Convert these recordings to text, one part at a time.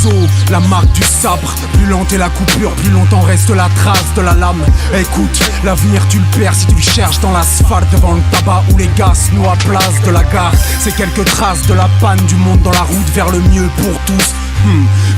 ciseau, la marque du sabre. Plus lente est la coupure, plus longtemps reste la trace de la lame. Écoute, l'avenir tu le perds si tu le cherches dans l'asphalte, devant le tabac où les gars se nouent à place de la gare. C'est quelques traces de la panne du monde dans la route vers le mieux pour tous.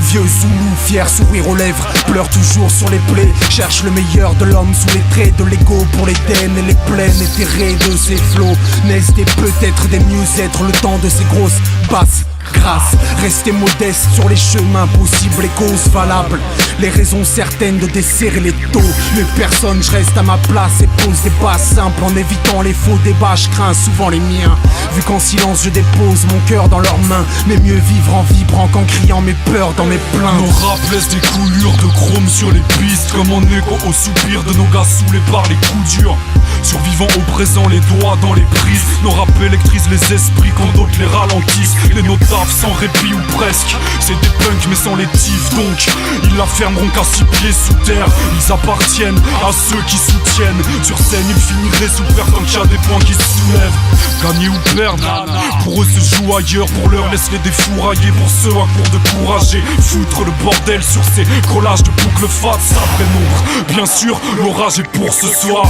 Vieux Zoulou, fier, sourire aux lèvres, pleure toujours sur les plaies. Cherche le meilleur de l'homme sous les traits de l'ego. Pour les dennes et les plaines éthérées de ses flots, naissent des peut-être des mieux-être, le temps de ces grosses basses grâce. Rester modeste sur les chemins possibles, les causes valables, les raisons certaines de desserrer les taux. Mais personne, je reste à ma place et pose des pas simples en évitant les faux débats. Je crains souvent les miens, vu qu'en silence je dépose mon cœur dans leurs mains. Mais mieux vivre en vibrant qu'en criant mes peurs dans mes plaintes. Nos rap laissent des coulures de chrome sur les pistes, comme en écho au soupir de nos gars saoulés par les coups durs. Survivant au présent, les doigts dans les prises. Nos rap électrisent les esprits quand d'autres les ralentissent. Les notables sans répit ou presque, c'est des punks mais sans les tifs. Donc ils la fermeront qu'à 6 pieds sous terre. Ils appartiennent à ceux qui soutiennent. Sur scène ils finiraient sous perdre tant qu'il y a des points qui se soulèvent. Gagner ou perdre, pour eux se joue ailleurs. Pour l'heure laisse-les défourailler. Pour ceux à court de courager, foutre le bordel sur ces collages de boucles fat. Ça vrai nombre, bien sûr l'orage est pour ce soir.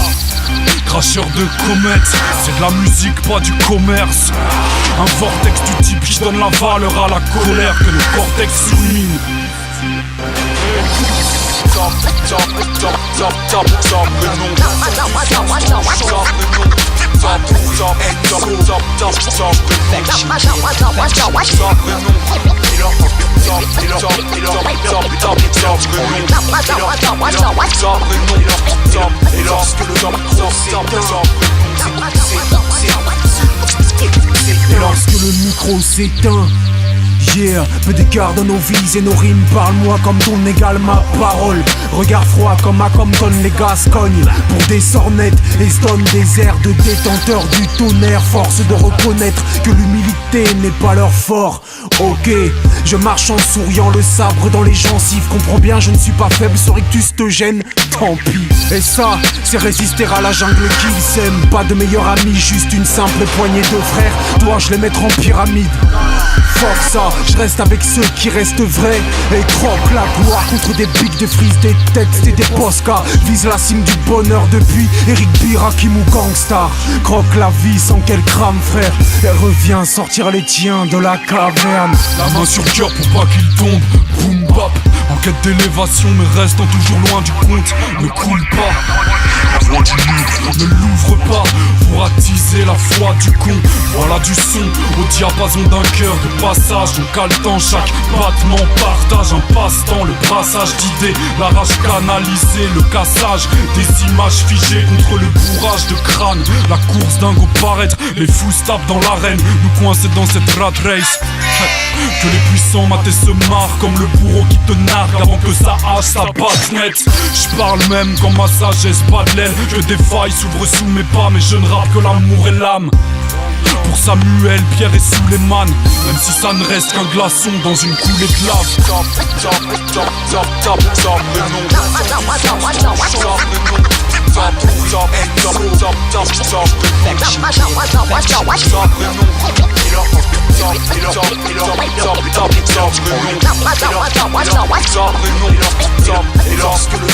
Cracheur de comètes, c'est de la musique, pas du commerce. Un vortex du type qui donne la valeur à la colère que le cortex illumine. Et lorsque le micro s'éteint, yeah, peu d'écart dans nos vies et nos rimes. Parle-moi comme ton égal, ma parole. Regard froid comme à Compton, les Gascognes. Pour des sornettes et se donnent des airs de détenteurs du tonnerre. Force de reconnaître que l'humilité n'est pas leur fort. Ok, je marche en souriant, le sabre dans les gencives. Comprends bien, je ne suis pas faible, ce rictus te gêne, tant pis. Et ça, c'est résister à la jungle qu'ils s'aiment. Pas de meilleur ami, juste une simple poignée de frères. Dois-je les mettre en pyramide? Fuck ça, je reste avec ceux qui restent vrais. Et croque la gloire contre des bigs, des frises, des textes et des poscas. Vise la cime du bonheur depuis Eric B, Rakim ou Gangstar. Croque la vie sans qu'elle crame frère. Et reviens sortir les tiens de la caverne. La main sur le cœur pour pas qu'il tombe. Boom bap, en quête d'élévation mais restant toujours loin du compte. Ne coule pas, la voix du livre ne l'ouvre pas pour attiser la foi du con. Voilà du son au diapason d'un cœur de passage. Donc à le temps, chaque battement partage un passe-temps. Le brassage d'idées, la rage canalisée, le cassage des images figées contre le bourrage de crâne. La course dingue au paraître, les fous se tapent dans l'arène. Nous coincés dans cette rat race. Que les puissants matés se marrent comme le bourreau qui te nargue avant que sa hache s'abatte net. J'parle même quand ma sagesse bat de l'aile. Que des failles s'ouvrent sous mes pas, mais je ne rappe que l'amour et l'âme. Pour Samuel, Pierre et Souleymane, même si ça ne reste qu'un glaçon dans une coulée de lave. Et lorsque le